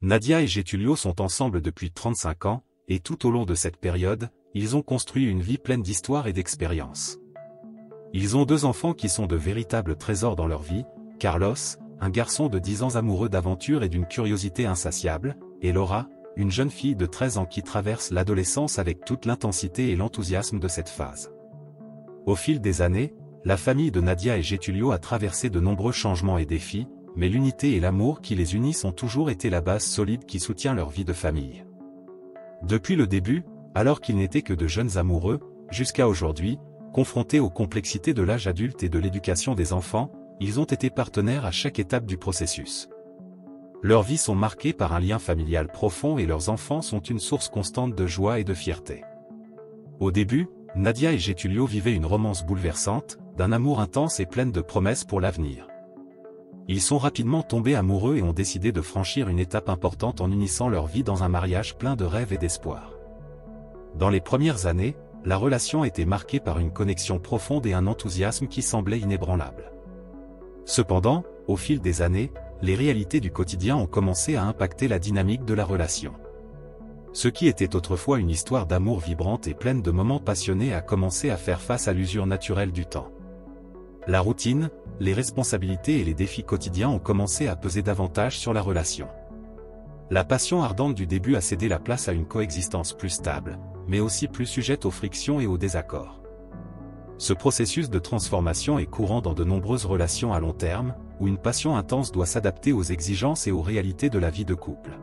Nadia et Getulio sont ensemble depuis 35 ans, et tout au long de cette période, ils ont construit une vie pleine d'histoire et d'expériences. Ils ont 2 enfants qui sont de véritables trésors dans leur vie, Carlos, un garçon de 10 ans amoureux d'aventure et d'une curiosité insatiable, et Laura, une jeune fille de 13 ans qui traverse l'adolescence avec toute l'intensité et l'enthousiasme de cette phase. Au fil des années, la famille de Nadia et Getulio a traversé de nombreux changements et défis, mais l'unité et l'amour qui les unissent ont toujours été la base solide qui soutient leur vie de famille. Depuis le début, alors qu'ils n'étaient que de jeunes amoureux, jusqu'à aujourd'hui, confrontés aux complexités de l'âge adulte et de l'éducation des enfants, ils ont été partenaires à chaque étape du processus. Leurs vies sont marquées par un lien familial profond et leurs enfants sont une source constante de joie et de fierté. Au début, Nadia et Getulio vivaient une romance bouleversante, d'un amour intense et pleine de promesses pour l'avenir. Ils sont rapidement tombés amoureux et ont décidé de franchir une étape importante en unissant leur vie dans un mariage plein de rêves et d'espoir. Dans les premières années, la relation était marquée par une connexion profonde et un enthousiasme qui semblait inébranlable. Cependant, au fil des années, les réalités du quotidien ont commencé à impacter la dynamique de la relation. Ce qui était autrefois une histoire d'amour vibrante et pleine de moments passionnés a commencé à faire face à l'usure naturelle du temps. La routine, les responsabilités et les défis quotidiens ont commencé à peser davantage sur la relation. La passion ardente du début a cédé la place à une coexistence plus stable, mais aussi plus sujette aux frictions et aux désaccords. Ce processus de transformation est courant dans de nombreuses relations à long terme, où une passion intense doit s'adapter aux exigences et aux réalités de la vie de couple.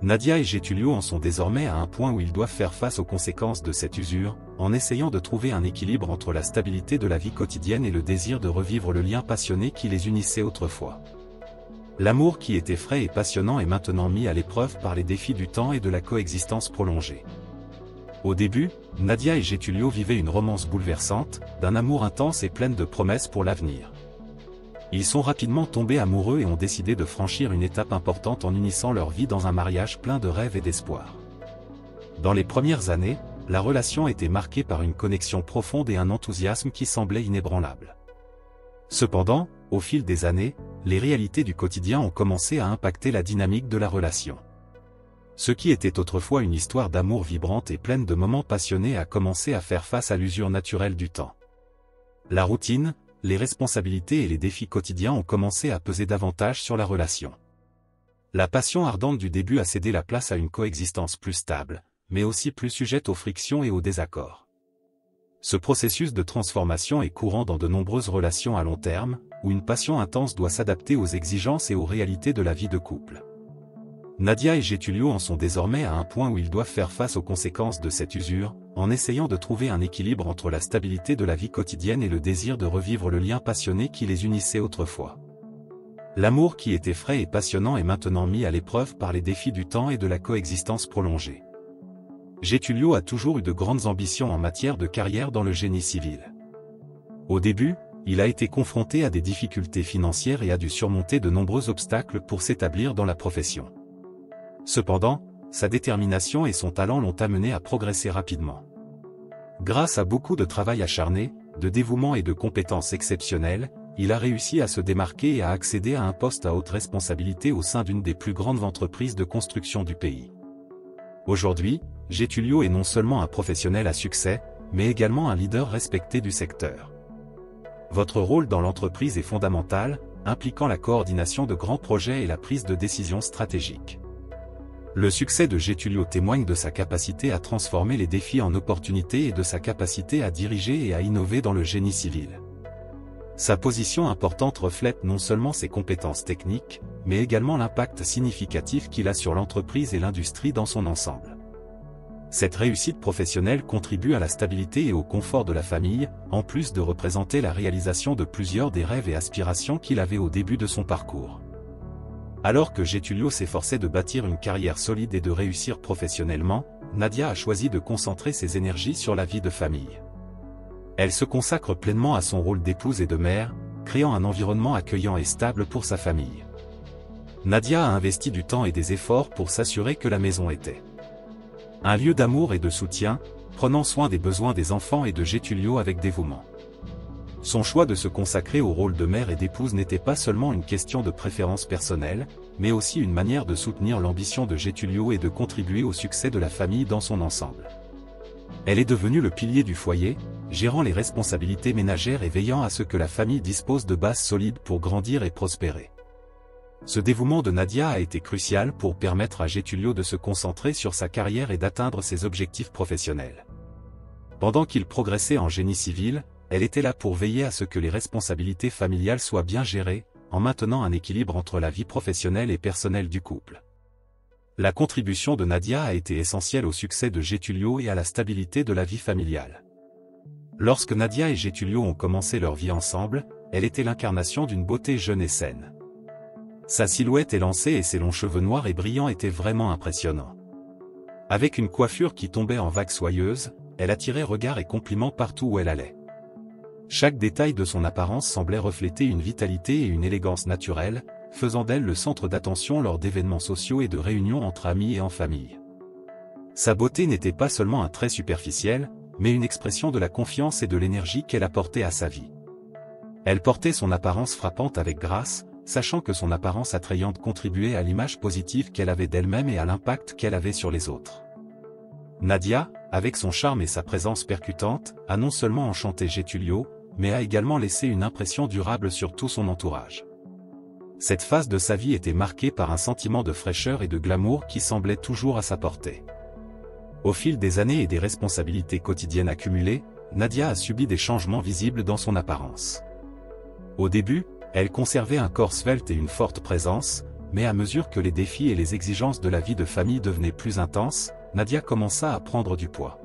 Nadia et Getulio en sont désormais à un point où ils doivent faire face aux conséquences de cette usure, en essayant de trouver un équilibre entre la stabilité de la vie quotidienne et le désir de revivre le lien passionné qui les unissait autrefois. L'amour qui était frais et passionnant est maintenant mis à l'épreuve par les défis du temps et de la coexistence prolongée. Au début, Nadia et Getulio vivaient une romance bouleversante, d'un amour intense et pleine de promesses pour l'avenir. Ils sont rapidement tombés amoureux et ont décidé de franchir une étape importante en unissant leur vie dans un mariage plein de rêves et d'espoir. Dans les premières années, la relation était marquée par une connexion profonde et un enthousiasme qui semblait inébranlable. Cependant, au fil des années, les réalités du quotidien ont commencé à impacter la dynamique de la relation. Ce qui était autrefois une histoire d'amour vibrante et pleine de moments passionnés a commencé à faire face à l'usure naturelle du temps. La routine, les responsabilités et les défis quotidiens ont commencé à peser davantage sur la relation. La passion ardente du début a cédé la place à une coexistence plus stable, mais aussi plus sujette aux frictions et aux désaccords. Ce processus de transformation est courant dans de nombreuses relations à long terme, où une passion intense doit s'adapter aux exigences et aux réalités de la vie de couple. Nadia et Getulio en sont désormais à un point où ils doivent faire face aux conséquences de cette usure, en essayant de trouver un équilibre entre la stabilité de la vie quotidienne et le désir de revivre le lien passionné qui les unissait autrefois. L'amour qui était frais et passionnant est maintenant mis à l'épreuve par les défis du temps et de la coexistence prolongée. Getulio a toujours eu de grandes ambitions en matière de carrière dans le génie civil. Au début, il a été confronté à des difficultés financières et a dû surmonter de nombreux obstacles pour s'établir dans la profession. Cependant, sa détermination et son talent l'ont amené à progresser rapidement. Grâce à beaucoup de travail acharné, de dévouement et de compétences exceptionnelles, il a réussi à se démarquer et à accéder à un poste à haute responsabilité au sein d'une des plus grandes entreprises de construction du pays. Aujourd'hui, Getulio est non seulement un professionnel à succès, mais également un leader respecté du secteur. Votre rôle dans l'entreprise est fondamental, impliquant la coordination de grands projets et la prise de décisions stratégiques. Le succès de Getulio témoigne de sa capacité à transformer les défis en opportunités et de sa capacité à diriger et à innover dans le génie civil. Sa position importante reflète non seulement ses compétences techniques, mais également l'impact significatif qu'il a sur l'entreprise et l'industrie dans son ensemble. Cette réussite professionnelle contribue à la stabilité et au confort de la famille, en plus de représenter la réalisation de plusieurs des rêves et aspirations qu'il avait au début de son parcours. Alors que Getulio s'efforçait de bâtir une carrière solide et de réussir professionnellement, Nadia a choisi de concentrer ses énergies sur la vie de famille. Elle se consacre pleinement à son rôle d'épouse et de mère, créant un environnement accueillant et stable pour sa famille. Nadia a investi du temps et des efforts pour s'assurer que la maison était un lieu d'amour et de soutien, prenant soin des besoins des enfants et de Getulio avec dévouement. Son choix de se consacrer au rôle de mère et d'épouse n'était pas seulement une question de préférence personnelle, mais aussi une manière de soutenir l'ambition de Getulio et de contribuer au succès de la famille dans son ensemble. Elle est devenue le pilier du foyer, gérant les responsabilités ménagères et veillant à ce que la famille dispose de bases solides pour grandir et prospérer. Ce dévouement de Nadia a été crucial pour permettre à Getulio de se concentrer sur sa carrière et d'atteindre ses objectifs professionnels. Pendant qu'il progressait en génie civil, elle était là pour veiller à ce que les responsabilités familiales soient bien gérées, en maintenant un équilibre entre la vie professionnelle et personnelle du couple. La contribution de Nadia a été essentielle au succès de Getulio et à la stabilité de la vie familiale. Lorsque Nadia et Getulio ont commencé leur vie ensemble, elle était l'incarnation d'une beauté jeune et saine. Sa silhouette élancée et ses longs cheveux noirs et brillants étaient vraiment impressionnants. Avec une coiffure qui tombait en vagues soyeuses, elle attirait regards et compliments partout où elle allait. Chaque détail de son apparence semblait refléter une vitalité et une élégance naturelle, faisant d'elle le centre d'attention lors d'événements sociaux et de réunions entre amis et en famille. Sa beauté n'était pas seulement un trait superficiel, mais une expression de la confiance et de l'énergie qu'elle apportait à sa vie. Elle portait son apparence frappante avec grâce, sachant que son apparence attrayante contribuait à l'image positive qu'elle avait d'elle-même et à l'impact qu'elle avait sur les autres. Nadia, avec son charme et sa présence percutante, a non seulement enchanté Getulio, mais a également laissé une impression durable sur tout son entourage. Cette phase de sa vie était marquée par un sentiment de fraîcheur et de glamour qui semblait toujours à sa portée. Au fil des années et des responsabilités quotidiennes accumulées, Nadia a subi des changements visibles dans son apparence. Au début, elle conservait un corps svelte et une forte présence, mais à mesure que les défis et les exigences de la vie de famille devenaient plus intenses, Nadia commença à prendre du poids.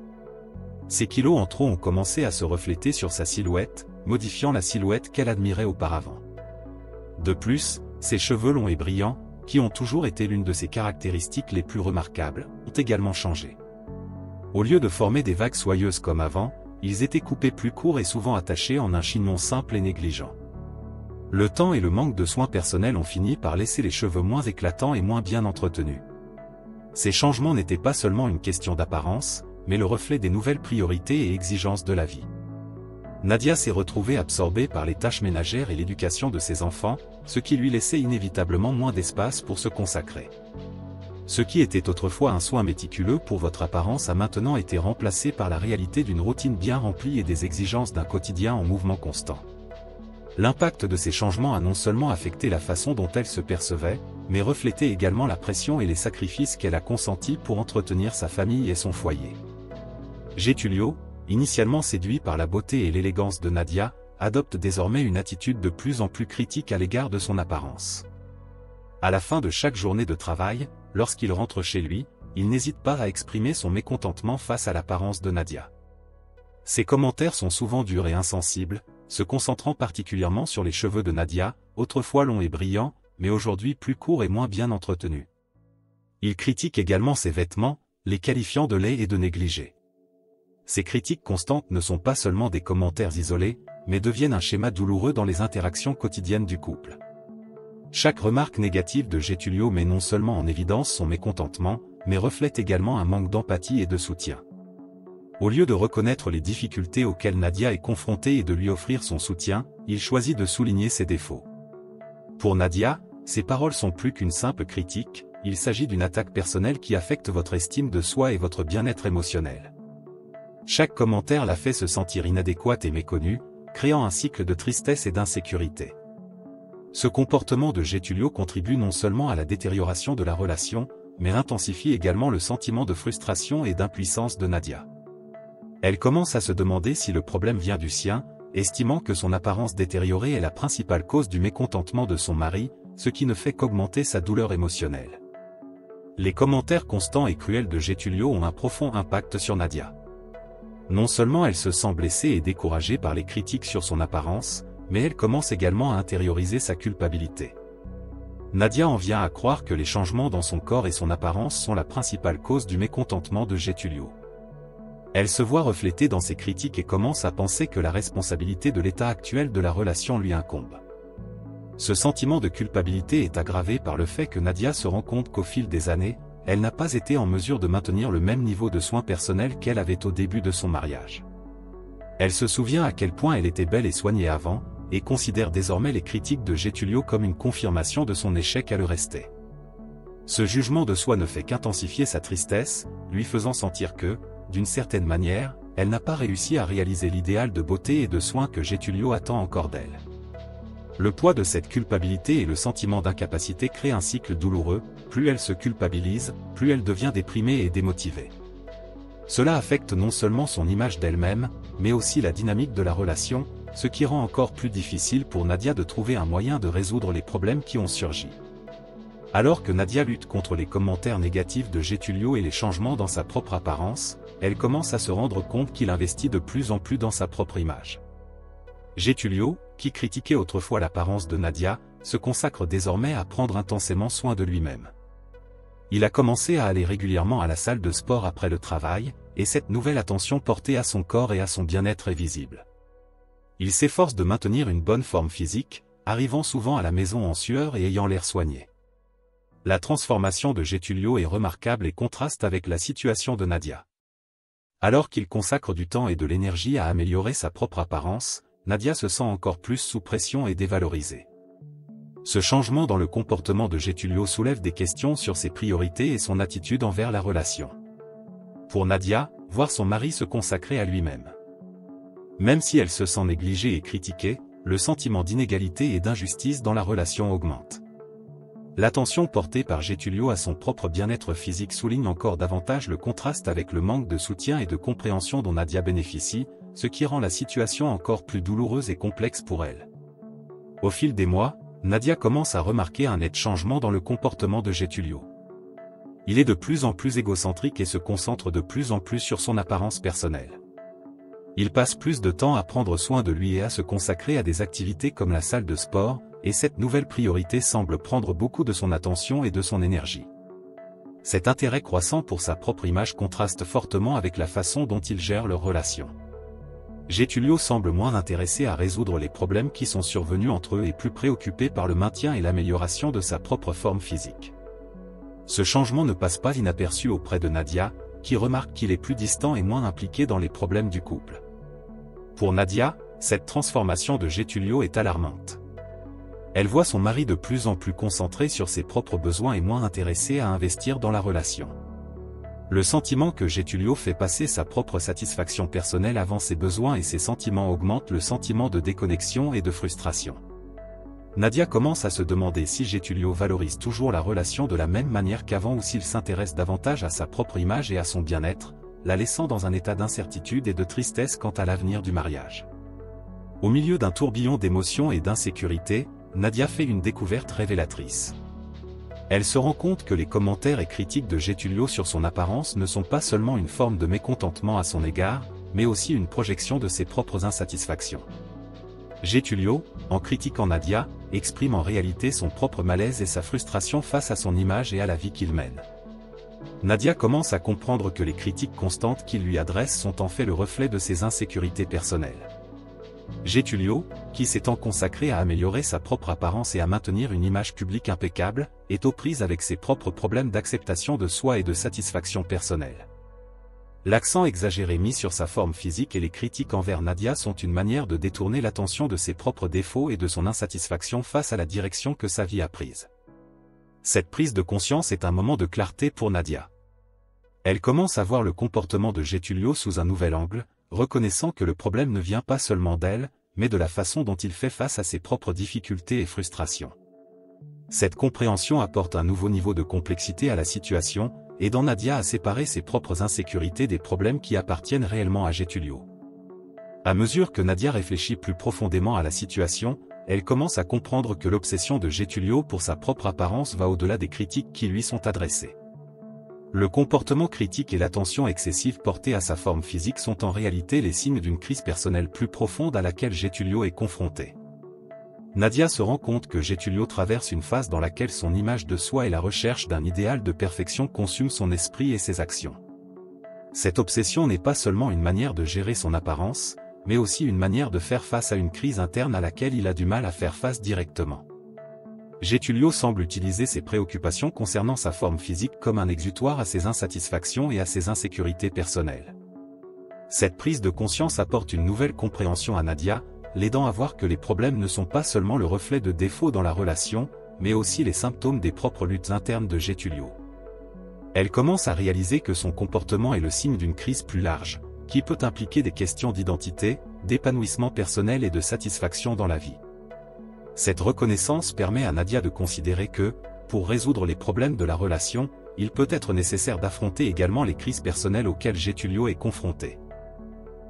Ses kilos en trop ont commencé à se refléter sur sa silhouette, modifiant la silhouette qu'elle admirait auparavant. De plus, ses cheveux longs et brillants, qui ont toujours été l'une de ses caractéristiques les plus remarquables, ont également changé. Au lieu de former des vagues soyeuses comme avant, ils étaient coupés plus courts et souvent attachés en un chignon simple et négligent. Le temps et le manque de soins personnels ont fini par laisser les cheveux moins éclatants et moins bien entretenus. Ces changements n'étaient pas seulement une question d'apparence, mais le reflet des nouvelles priorités et exigences de la vie. Nadia s'est retrouvée absorbée par les tâches ménagères et l'éducation de ses enfants, ce qui lui laissait inévitablement moins d'espace pour se consacrer. Ce qui était autrefois un soin méticuleux pour votre apparence a maintenant été remplacé par la réalité d'une routine bien remplie et des exigences d'un quotidien en mouvement constant. L'impact de ces changements a non seulement affecté la façon dont elle se percevait, mais reflétait également la pression et les sacrifices qu'elle a consentis pour entretenir sa famille et son foyer. Getulio, initialement séduit par la beauté et l'élégance de Nadia, adopte désormais une attitude de plus en plus critique à l'égard de son apparence. À la fin de chaque journée de travail, lorsqu'il rentre chez lui, il n'hésite pas à exprimer son mécontentement face à l'apparence de Nadia. Ses commentaires sont souvent durs et insensibles, se concentrant particulièrement sur les cheveux de Nadia, autrefois longs et brillants, mais aujourd'hui plus courts et moins bien entretenus. Il critique également ses vêtements, les qualifiant de laids et de négligés. Ces critiques constantes ne sont pas seulement des commentaires isolés, mais deviennent un schéma douloureux dans les interactions quotidiennes du couple. Chaque remarque négative de Getulio met non seulement en évidence son mécontentement, mais reflète également un manque d'empathie et de soutien. Au lieu de reconnaître les difficultés auxquelles Nadia est confrontée et de lui offrir son soutien, il choisit de souligner ses défauts. Pour Nadia, ces paroles sont plus qu'une simple critique, il s'agit d'une attaque personnelle qui affecte votre estime de soi et votre bien-être émotionnel. Chaque commentaire la fait se sentir inadéquate et méconnue, créant un cycle de tristesse et d'insécurité. Ce comportement de Getulio contribue non seulement à la détérioration de la relation, mais intensifie également le sentiment de frustration et d'impuissance de Nadia. Elle commence à se demander si le problème vient du sien, estimant que son apparence détériorée est la principale cause du mécontentement de son mari, ce qui ne fait qu'augmenter sa douleur émotionnelle. Les commentaires constants et cruels de Getulio ont un profond impact sur Nadia. Non seulement elle se sent blessée et découragée par les critiques sur son apparence, mais elle commence également à intérioriser sa culpabilité. Nadia en vient à croire que les changements dans son corps et son apparence sont la principale cause du mécontentement de Getulio. Elle se voit reflétée dans ses critiques et commence à penser que la responsabilité de l'état actuel de la relation lui incombe. Ce sentiment de culpabilité est aggravé par le fait que Nadia se rend compte qu'au fil des années, elle n'a pas été en mesure de maintenir le même niveau de soins personnels qu'elle avait au début de son mariage. Elle se souvient à quel point elle était belle et soignée avant, et considère désormais les critiques de Getulio comme une confirmation de son échec à le rester. Ce jugement de soi ne fait qu'intensifier sa tristesse, lui faisant sentir que, d'une certaine manière, elle n'a pas réussi à réaliser l'idéal de beauté et de soin que Getulio attend encore d'elle. Le poids de cette culpabilité et le sentiment d'incapacité créent un cycle douloureux, plus elle se culpabilise, plus elle devient déprimée et démotivée. Cela affecte non seulement son image d'elle-même, mais aussi la dynamique de la relation, ce qui rend encore plus difficile pour Nadia de trouver un moyen de résoudre les problèmes qui ont surgi. Alors que Nadia lutte contre les commentaires négatifs de Getulio et les changements dans sa propre apparence, elle commence à se rendre compte qu'il investit de plus en plus dans sa propre image. Getulio, qui critiquait autrefois l'apparence de Nadia, se consacre désormais à prendre intensément soin de lui-même. Il a commencé à aller régulièrement à la salle de sport après le travail, et cette nouvelle attention portée à son corps et à son bien-être est visible. Il s'efforce de maintenir une bonne forme physique, arrivant souvent à la maison en sueur et ayant l'air soigné. La transformation de Getulio est remarquable et contraste avec la situation de Nadia. Alors qu'il consacre du temps et de l'énergie à améliorer sa propre apparence, Nadia se sent encore plus sous pression et dévalorisée. Ce changement dans le comportement de Getulio soulève des questions sur ses priorités et son attitude envers la relation. Pour Nadia, voir son mari se consacrer à lui-même. Même si elle se sent négligée et critiquée, le sentiment d'inégalité et d'injustice dans la relation augmente. L'attention portée par Getulio à son propre bien-être physique souligne encore davantage le contraste avec le manque de soutien et de compréhension dont Nadia bénéficie, ce qui rend la situation encore plus douloureuse et complexe pour elle. Au fil des mois, Nadia commence à remarquer un net changement dans le comportement de Getulio. Il est de plus en plus égocentrique et se concentre de plus en plus sur son apparence personnelle. Il passe plus de temps à prendre soin de lui et à se consacrer à des activités comme la salle de sport, et cette nouvelle priorité semble prendre beaucoup de son attention et de son énergie. Cet intérêt croissant pour sa propre image contraste fortement avec la façon dont il gère leur relation. Getulio semble moins intéressé à résoudre les problèmes qui sont survenus entre eux et plus préoccupé par le maintien et l'amélioration de sa propre forme physique. Ce changement ne passe pas inaperçu auprès de Nadia, qui remarque qu'il est plus distant et moins impliqué dans les problèmes du couple. Pour Nadia, cette transformation de Getulio est alarmante. Elle voit son mari de plus en plus concentré sur ses propres besoins et moins intéressé à investir dans la relation. Le sentiment que Getulio fait passer sa propre satisfaction personnelle avant ses besoins et ses sentiments augmente le sentiment de déconnexion et de frustration. Nadia commence à se demander si Getulio valorise toujours la relation de la même manière qu'avant ou s'il s'intéresse davantage à sa propre image et à son bien-être, la laissant dans un état d'incertitude et de tristesse quant à l'avenir du mariage. Au milieu d'un tourbillon d'émotions et d'insécurité, Nadia fait une découverte révélatrice. Elle se rend compte que les commentaires et critiques de Getulio sur son apparence ne sont pas seulement une forme de mécontentement à son égard, mais aussi une projection de ses propres insatisfactions. Getulio, en critiquant Nadia, exprime en réalité son propre malaise et sa frustration face à son image et à la vie qu'il mène. Nadia commence à comprendre que les critiques constantes qu'il lui adresse sont en fait le reflet de ses insécurités personnelles. Getulio, qui s'étant consacré à améliorer sa propre apparence et à maintenir une image publique impeccable, est aux prises avec ses propres problèmes d'acceptation de soi et de satisfaction personnelle. L'accent exagéré mis sur sa forme physique et les critiques envers Nadia sont une manière de détourner l'attention de ses propres défauts et de son insatisfaction face à la direction que sa vie a prise. Cette prise de conscience est un moment de clarté pour Nadia. Elle commence à voir le comportement de Getulio sous un nouvel angle, reconnaissant que le problème ne vient pas seulement d'elle, mais de la façon dont il fait face à ses propres difficultés et frustrations. Cette compréhension apporte un nouveau niveau de complexité à la situation, aidant Nadia à séparer ses propres insécurités des problèmes qui appartiennent réellement à Getulio. À mesure que Nadia réfléchit plus profondément à la situation, elle commence à comprendre que l'obsession de Getulio pour sa propre apparence va au-delà des critiques qui lui sont adressées. Le comportement critique et l'attention excessive portée à sa forme physique sont en réalité les signes d'une crise personnelle plus profonde à laquelle Getulio est confronté. Nadia se rend compte que Getulio traverse une phase dans laquelle son image de soi et la recherche d'un idéal de perfection consument son esprit et ses actions. Cette obsession n'est pas seulement une manière de gérer son apparence, mais aussi une manière de faire face à une crise interne à laquelle il a du mal à faire face directement. Getulio semble utiliser ses préoccupations concernant sa forme physique comme un exutoire à ses insatisfactions et à ses insécurités personnelles. Cette prise de conscience apporte une nouvelle compréhension à Nadia, l'aidant à voir que les problèmes ne sont pas seulement le reflet de défauts dans la relation, mais aussi les symptômes des propres luttes internes de Getulio. Elle commence à réaliser que son comportement est le signe d'une crise plus large, qui peut impliquer des questions d'identité, d'épanouissement personnel et de satisfaction dans la vie. Cette reconnaissance permet à Nadia de considérer que, pour résoudre les problèmes de la relation, il peut être nécessaire d'affronter également les crises personnelles auxquelles Getulio est confronté.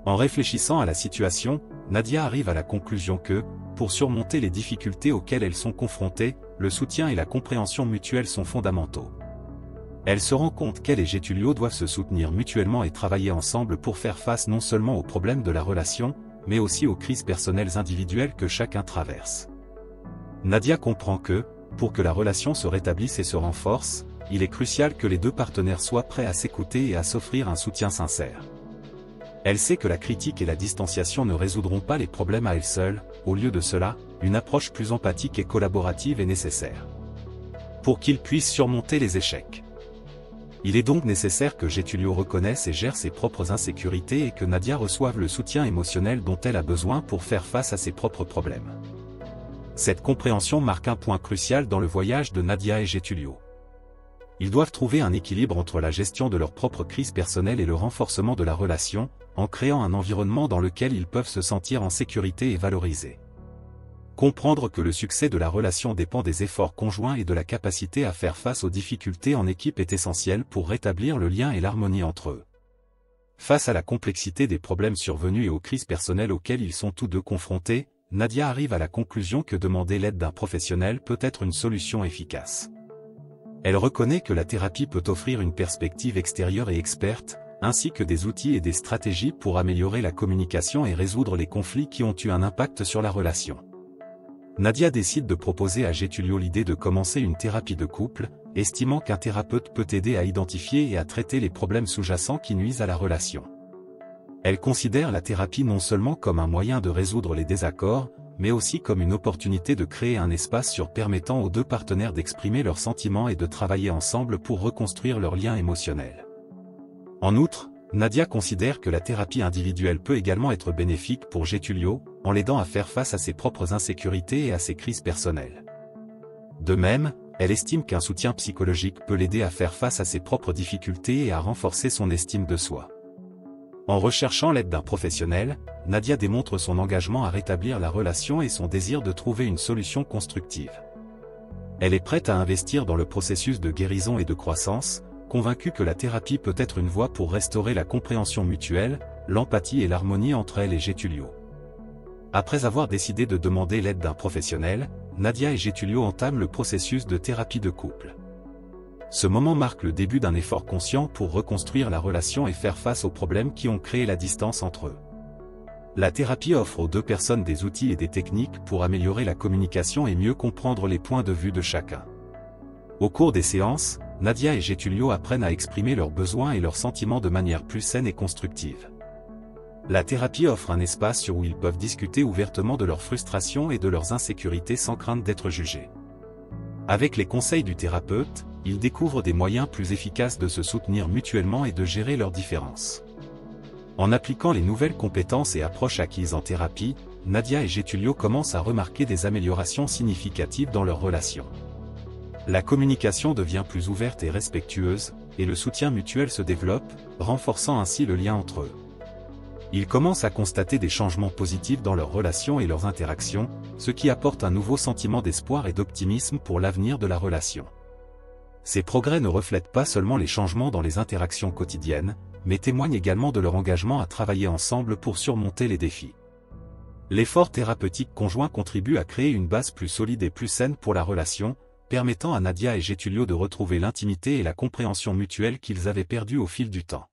En réfléchissant à la situation, Nadia arrive à la conclusion que, pour surmonter les difficultés auxquelles elles sont confrontées, le soutien et la compréhension mutuelle sont fondamentaux. Elle se rend compte qu'elle et Getulio doivent se soutenir mutuellement et travailler ensemble pour faire face non seulement aux problèmes de la relation, mais aussi aux crises personnelles individuelles que chacun traverse. Nadia comprend que, pour que la relation se rétablisse et se renforce, il est crucial que les deux partenaires soient prêts à s'écouter et à s'offrir un soutien sincère. Elle sait que la critique et la distanciation ne résoudront pas les problèmes à elles seules, au lieu de cela, une approche plus empathique et collaborative est nécessaire. Pour qu'ils puissent surmonter les échecs. Il est donc nécessaire que Getulio reconnaisse et gère ses propres insécurités et que Nadia reçoive le soutien émotionnel dont elle a besoin pour faire face à ses propres problèmes. Cette compréhension marque un point crucial dans le voyage de Nadia et Getulio. Ils doivent trouver un équilibre entre la gestion de leur propre crise personnelle et le renforcement de la relation, en créant un environnement dans lequel ils peuvent se sentir en sécurité et valorisés. Comprendre que le succès de la relation dépend des efforts conjoints et de la capacité à faire face aux difficultés en équipe est essentiel pour rétablir le lien et l'harmonie entre eux. Face à la complexité des problèmes survenus et aux crises personnelles auxquelles ils sont tous deux confrontés, Nadia arrive à la conclusion que demander l'aide d'un professionnel peut être une solution efficace. Elle reconnaît que la thérapie peut offrir une perspective extérieure et experte, ainsi que des outils et des stratégies pour améliorer la communication et résoudre les conflits qui ont eu un impact sur la relation. Nadia décide de proposer à Getulio l'idée de commencer une thérapie de couple, estimant qu'un thérapeute peut aider à identifier et à traiter les problèmes sous-jacents qui nuisent à la relation. Elle considère la thérapie non seulement comme un moyen de résoudre les désaccords, mais aussi comme une opportunité de créer un espace sûr permettant aux deux partenaires d'exprimer leurs sentiments et de travailler ensemble pour reconstruire leurs liens émotionnels. En outre, Nadia considère que la thérapie individuelle peut également être bénéfique pour Getulio, en l'aidant à faire face à ses propres insécurités et à ses crises personnelles. De même, elle estime qu'un soutien psychologique peut l'aider à faire face à ses propres difficultés et à renforcer son estime de soi. En recherchant l'aide d'un professionnel, Nadia démontre son engagement à rétablir la relation et son désir de trouver une solution constructive. Elle est prête à investir dans le processus de guérison et de croissance, convaincue que la thérapie peut être une voie pour restaurer la compréhension mutuelle, l'empathie et l'harmonie entre elle et Getulio. Après avoir décidé de demander l'aide d'un professionnel, Nadia et Getulio entament le processus de thérapie de couple. Ce moment marque le début d'un effort conscient pour reconstruire la relation et faire face aux problèmes qui ont créé la distance entre eux. La thérapie offre aux deux personnes des outils et des techniques pour améliorer la communication et mieux comprendre les points de vue de chacun. Au cours des séances, Nadia et Getulio apprennent à exprimer leurs besoins et leurs sentiments de manière plus saine et constructive. La thérapie offre un espace où ils peuvent discuter ouvertement de leurs frustrations et de leurs insécurités sans crainte d'être jugés. Avec les conseils du thérapeute, ils découvrent des moyens plus efficaces de se soutenir mutuellement et de gérer leurs différences. En appliquant les nouvelles compétences et approches acquises en thérapie, Nadia et Getulio commencent à remarquer des améliorations significatives dans leur relation. La communication devient plus ouverte et respectueuse, et le soutien mutuel se développe, renforçant ainsi le lien entre eux. Ils commencent à constater des changements positifs dans leurs relations et leurs interactions, ce qui apporte un nouveau sentiment d'espoir et d'optimisme pour l'avenir de la relation. Ces progrès ne reflètent pas seulement les changements dans les interactions quotidiennes, mais témoignent également de leur engagement à travailler ensemble pour surmonter les défis. L'effort thérapeutique conjoint contribue à créer une base plus solide et plus saine pour la relation, permettant à Nadia et Getulio de retrouver l'intimité et la compréhension mutuelle qu'ils avaient perdues au fil du temps.